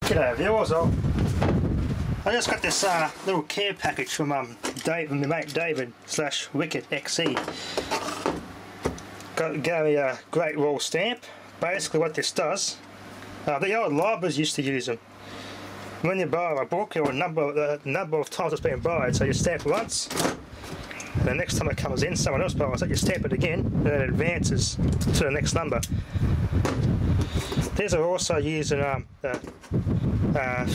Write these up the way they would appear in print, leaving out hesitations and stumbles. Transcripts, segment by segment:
G'day viewers, I just got this little care package from my mate David / Wickedxe. Gave me a Great Wall stamp. Basically what this does, the old libraries used to use them. When you borrow a book, or the number of times it's been borrowed, so you stamp it once, and the next time it comes in, someone else borrows it, you stamp it again, and it advances to the next number. These are also used in the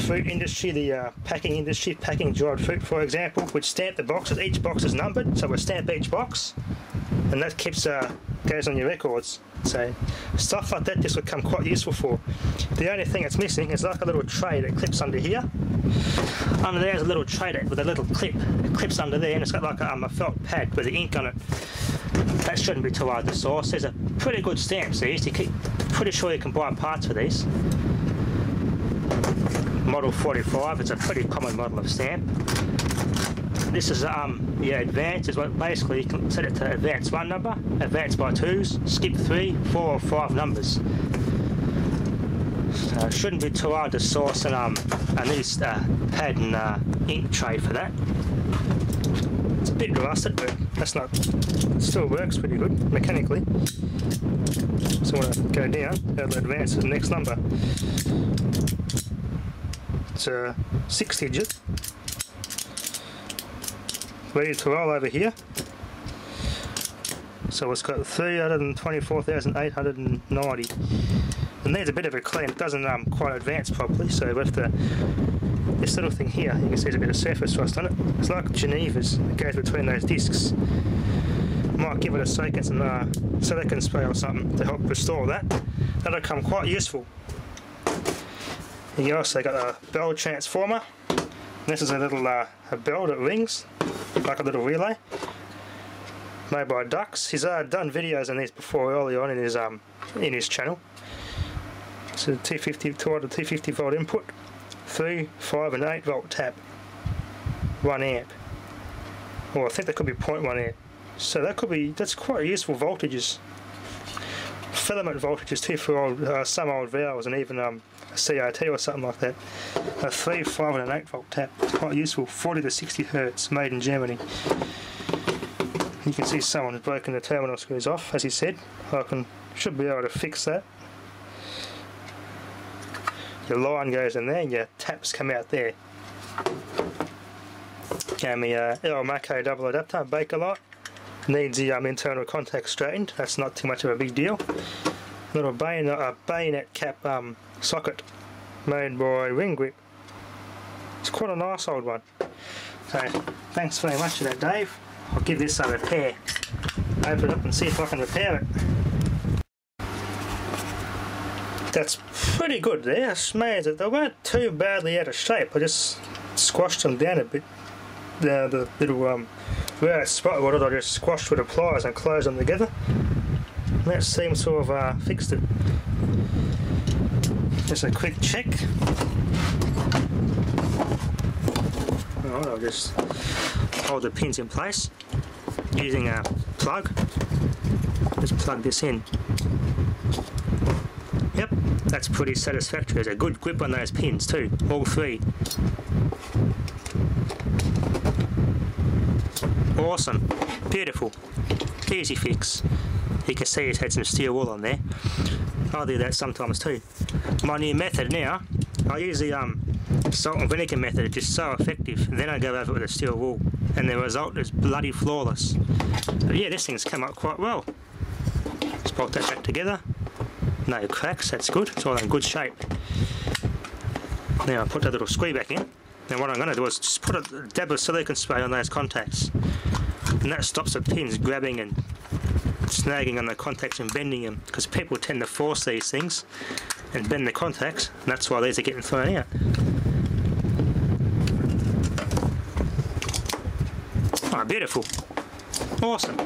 fruit industry, the packing industry, packing dried fruit for example, which stamp the boxes. Each box is numbered, so we stamp each box, and that keeps goes on your records. So stuff like that this would come quite useful for. The only thing it's missing is like a little tray that clips under here. Under there's a little tray with a little clip. It clips under there, and it's got like a felt pad with the ink on it. That shouldn't be too hard to source. There's a pretty good stamps these. Pretty sure you can buy parts for these. Model 45. It's a pretty common model of stamp. This is advance is what basically you can set it to advance one number, advance by twos, skip 3, 4 or 5 numbers. So it shouldn't be too hard to source and these pad and ink tray for that. It's a bit rusted, but that's not. It still works pretty good mechanically. So when I go down, it'll advance to the next number. It's 6 digit. Ready to roll over here. So it's got 324,890. It needs a bit of a clean. It doesn't quite advance properly, so with this little thing here, you can see there's a bit of surface rust on it. It's like Geneva's. It goes between those discs. Might give it a soak in some silicone spray or something to help restore that. That'll come quite useful. You also got a bell transformer. This is a little a bell that rings like a little relay, made by Ducks. He's done videos on these before early on in his channel. So 250 volt input, 3, 5 and 8 volt tap, 1 amp. Or I think that could be 0.1 amp. So that's quite useful voltages. Filament voltages too for some old valves and even a CRT or something like that. A 3, 5 and an 8 volt tap. It's quite useful. 40 to 60 hertz, made in Germany. You can see someone's broken the terminal screws off, as he said. Should be able to fix that. Your line goes in there and your taps come out there. Gave me a Mako double adapter, Bakelite. Needs the internal contact straightened. That's not too much of a big deal. Little bayonet cap socket made by Ring Grip. It's quite a nice old one. So thanks very much for that, Dave. I'll give this a repair. Open it up and see if I can repair it. That's pretty good there. I smashed it. They weren't too badly out of shape. I just squashed them down a bit. The little where it's spot-wadded, I just squashed with the pliers and closed them together. And that seems to have fixed it. Just a quick check. Alright, I'll just hold the pins in place using a plug. Just plug this in. Yep, that's pretty satisfactory. There's a good grip on those pins too, all 3. Awesome, beautiful, easy fix. You can see it's had some steel wool on there. I'll do that sometimes too. My new method now, I use the salt and vinegar method. It's just so effective. And then I go over it with the steel wool, and the result is bloody flawless. But yeah, this thing's come up quite well. Just bolt that back together. No cracks, that's good. It's all in good shape. Now I'll put that little squee back in. Now what I'm going to do is just put a dab of silicone spray on those contacts, and that stops the pins grabbing and snagging on the contacts and bending them, because people tend to force these things and bend the contacts, and that's why these are getting thrown out. Oh, beautiful. Awesome.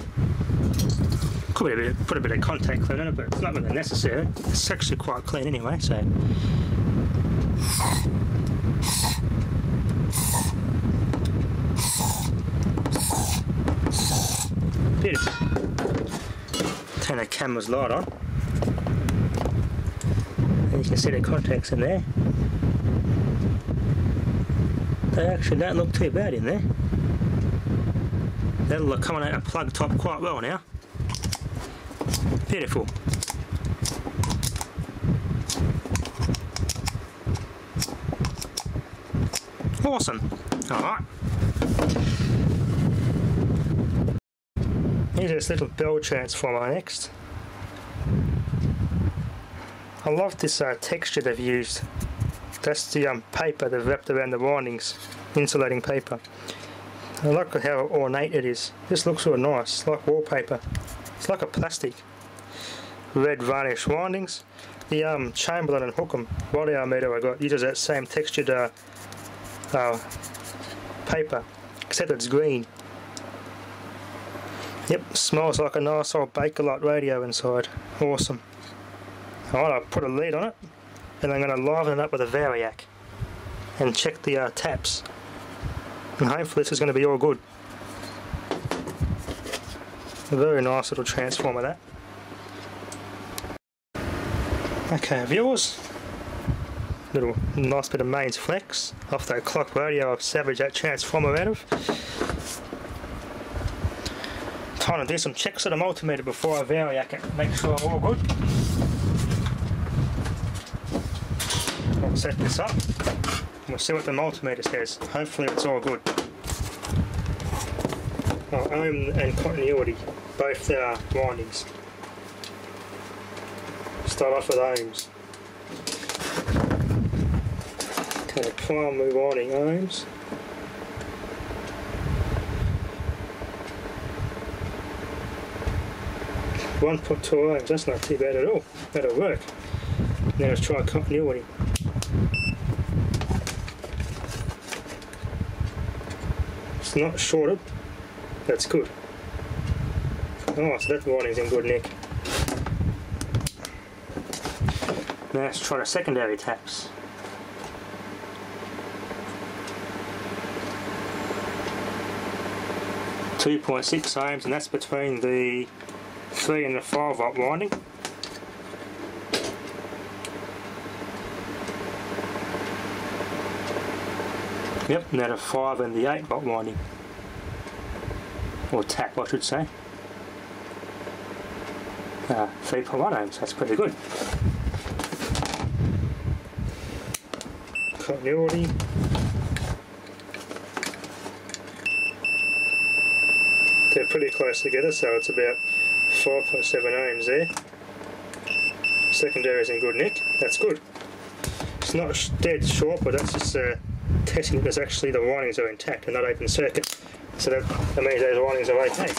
Could put a bit of contact clean on it, but it's not really necessary. It's actually quite clean anyway, so. Beautiful. Turn the camera's light on. And you can see the contacts in there. They actually don't look too bad in there. That'll accommodate a plug top quite well now. Beautiful. Awesome. Alright. Here's this little bell transformer next. I love this texture they've used. That's the paper they've wrapped around the windings, insulating paper. I like how ornate it is. This looks real nice, like wallpaper. It's like a plastic. Red varnish windings. The Chamberlain and Hookham body arm meter I got uses that same textured paper, except it's green. Yep, smells like a nice old Bakelite radio inside. Awesome. Alright, I'll put a lead on it, and I'm going to liven it up with a variac and check the taps. And hopefully this is going to be all good. A very nice little transformer that. Okay, viewers. Little nice bit of mains flex off that clock radio I've savaged that transformer out of. Trying to do some checks at the multimeter before I variac it, make sure I'm all good. I'll set this up and we'll see what the multimeter says. Hopefully it's all good. Ohm and continuity, both windings. Start off with ohms. Okay, primary winding ohms. .2 ohms, that's not too bad at all. That'll work. Now let's try continuity. It's not shorted. That's good. Oh, so that winding's in good nick. Now let's try the secondary taps. .6 ohms, and that's between the 3 and the 5 volt winding. Yep, now the 5 and the 8 volt winding. Or tap, I should say. 3.1 ohms, that's pretty good. Continuity. They're pretty close together, so it's about 5.7 ohms there. Secondary is in good nick, that's good. It's not dead short, but that's just testing that actually the windings are intact and not open circuit. So that means those windings are okay.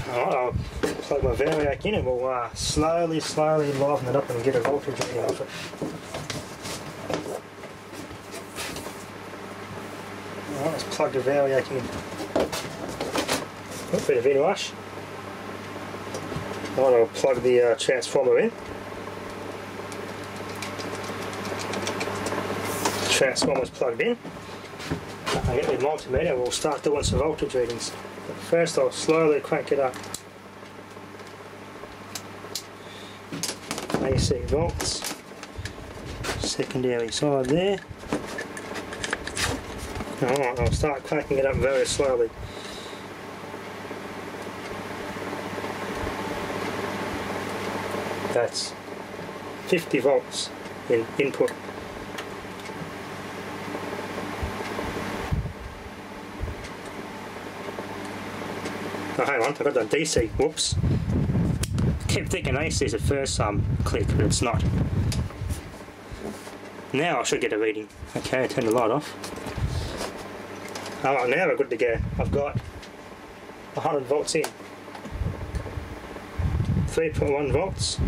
Alright, I'll plug my variac in and we'll slowly liven it up and get a voltage reading off it. Alright, let's plug the variac in. A bit of inrush. Alright, I'll plug the transformer in. Transformer's plugged in. I'll get the multimeter and we'll start doing some voltage readings. But first I'll slowly crank it up. AC volts. Secondary side there. Alright, I'll start cranking it up very slowly. That's 50 volts in input. Oh, hang on, I got the DC. Whoops. Kept thinking AC is the first click, but it's not. Now I should get a reading. Okay, turn the light off. Alright, now we're good to go. I've got 100 volts in. 3.1 volts.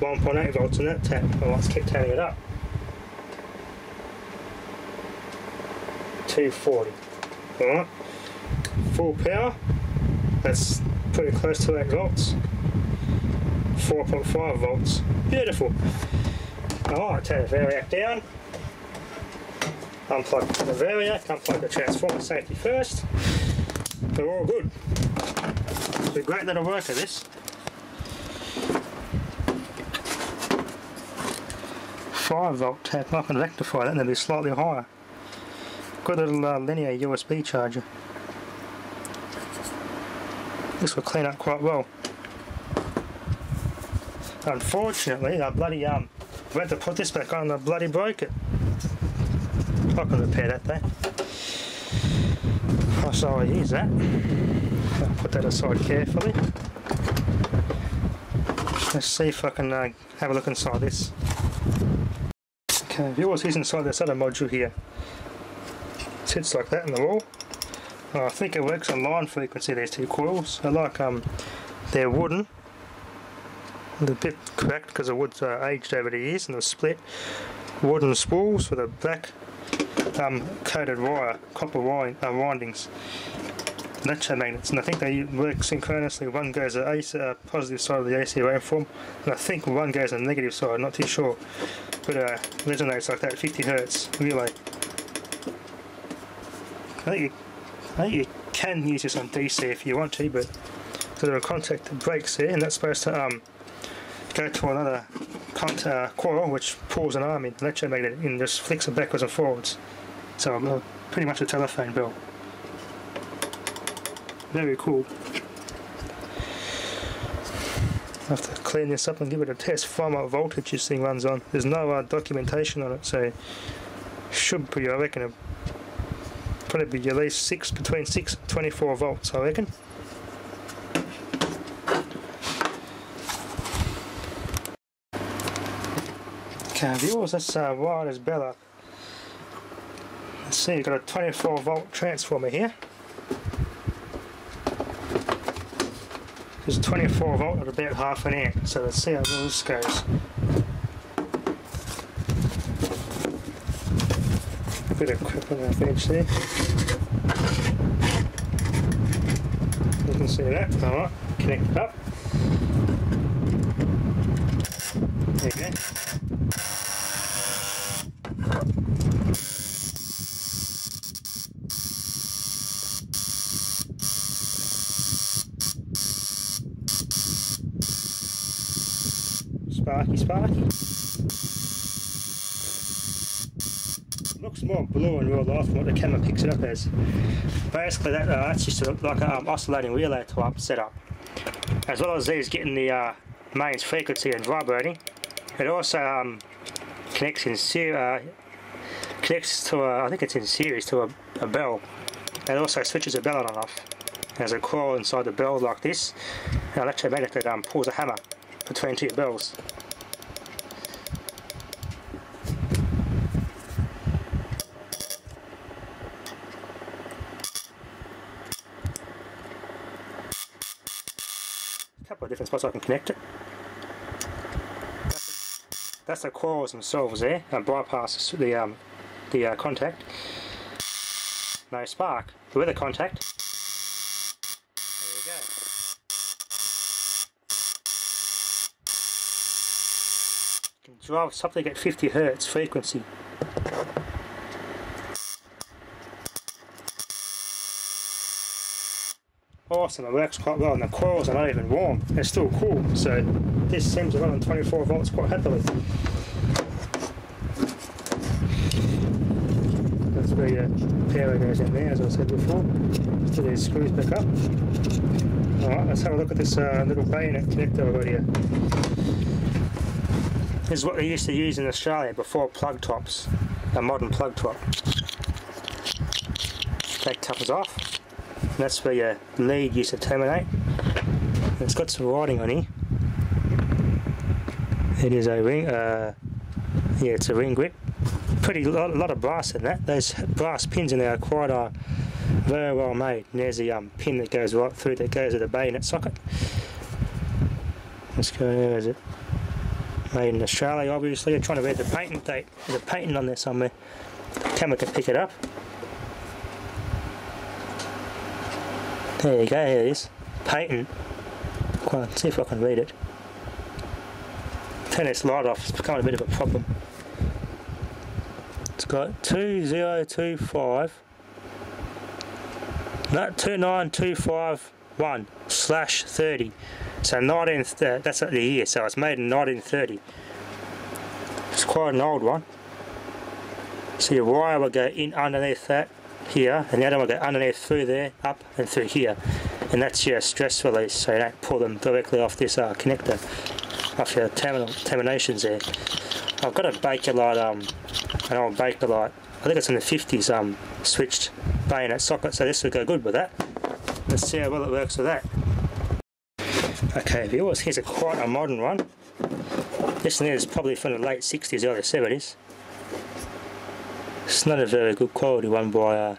1.8 volts in that tap. Well, let's keep turning it up. 240. Alright. Full power. That's pretty close to 8 volts. 4.5 volts. Beautiful. Alright, turn the variac down. Unplug the variac, unplug the transformer safety first. We're all good. It's a great little worker, this. 5 volt tap. I can rectify that and it'll be slightly higher. Got a little linear USB charger. This will clean up quite well. Unfortunately, I bloody went to put this back on and I bloody broke it. I can repair that though. So I'll use that. I'll put that aside carefully. Let's see if I can have a look inside this. Okay, viewers, here's inside this other module here. It sits like that in the wall. I think it works on line frequency, these two coils. I like they're wooden. They're a bit cracked because the wood's aged over the years, and they're split wooden spools with a black coated wire, copper windings, electromagnets, and I think they work synchronously. One goes to the positive side of the AC waveform, and I think one goes on the negative side, I'm not too sure, but resonates like that, 50 Hertz relay. I think you can use this on DC if you want to, but there are contact that breaks there, and that's supposed to go to another coil which pulls an arm in, electromagnet, and just flicks it backwards and forwards. So pretty much a telephone bell. Very cool. I have to clean this up and give it a test. 5 volt voltage this thing runs on. There's no documentation on it, so should be, I reckon, probably be at least between 6 and 24 volts, I reckon. Okay, viewers, let's wire this bell up. Let's see, you've got a 24 volt transformer here. There's 24 volt at about half an amp, so let's see how well this goes. A bit of crap on our edge there. You can see that. Alright, connect it up. There you go. Sparky. Looks more blue in real life than what the camera picks it up as. Basically that's just like an oscillating relay type setup. As well as these getting the mains frequency and vibrating, it also connects to I think it's in series to a bell. It also switches the bell on and off. There's a coil inside the bell like this, an electromagnet that pulls a hammer between two bells. A couple of different spots I can connect it. That's the coils themselves there, and bypass the contact. No spark. With a contact. There we go. You can drive something at 50 Hertz frequency. Awesome, it works quite well, and the coils are not even warm, they're still cool, so this seems to run on 24 volts quite happily. That's where your power goes in there, as I said before. Let's do these screws back up. Alright, let's have a look at this little bayonet connector I've got here. This is what they used to use in Australia before plug tops, a modern plug top. Take toppers off. And that's where your lead used to terminate. And it's got some writing on here. It is a ring, yeah, it's a ring grip. Pretty lot of brass in that. Those brass pins in there are quite very well made. And there's the pin that goes right through, that goes to the bayonet socket. Let's go, where is it? Made in Australia, obviously. I'm trying to read the patent date. There's a patent on there somewhere. The camera can pick it up. There you go, here it is. Patent. Come on, see if I can read it. Turn this light off, it's becoming a bit of a problem. It's got 2025. No, 29251/30. So that's the year, so it's made in 1930. It's quite an old one. So your wire will go in underneath that here, and the other one will go underneath through there, up and through here. And that's your stress release, so you don't pull them directly off this connector, off your terminations there. I've got a Bakelite, an old Bakelite, I think it's in the 50s, switched bayonet socket, so this will go good with that. Let's see how well it works with that. Okay viewers, here's quite a modern one. This one is probably from the late 60s, early 70s. It's not a very good quality one by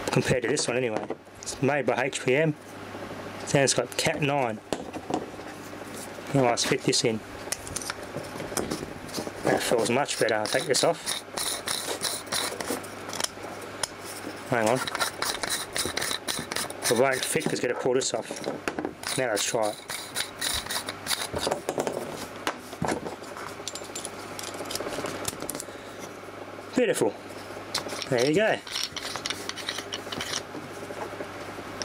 compared to this one anyway. It's made by HPM. And it's got Cat 9. Let's fit this in. That feels much better. I'll take this off. Hang on. It won't fit because I've got to pull this off. Now let's try it. Beautiful. There you go.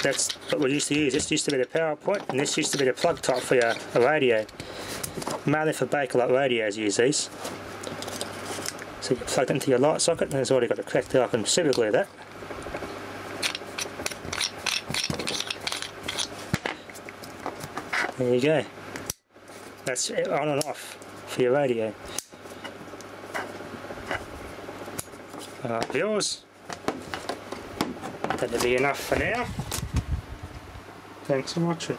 That's what we used to use. This used to be the power point, and this used to be the plug type for a radio. Mainly for Bakelite radios use these. So you plug it into your light socket, and it's already got a crack there. I can super glue that. There you go. That's on and off for your radio. Viewers, that'll be enough for now. Thanks for watching.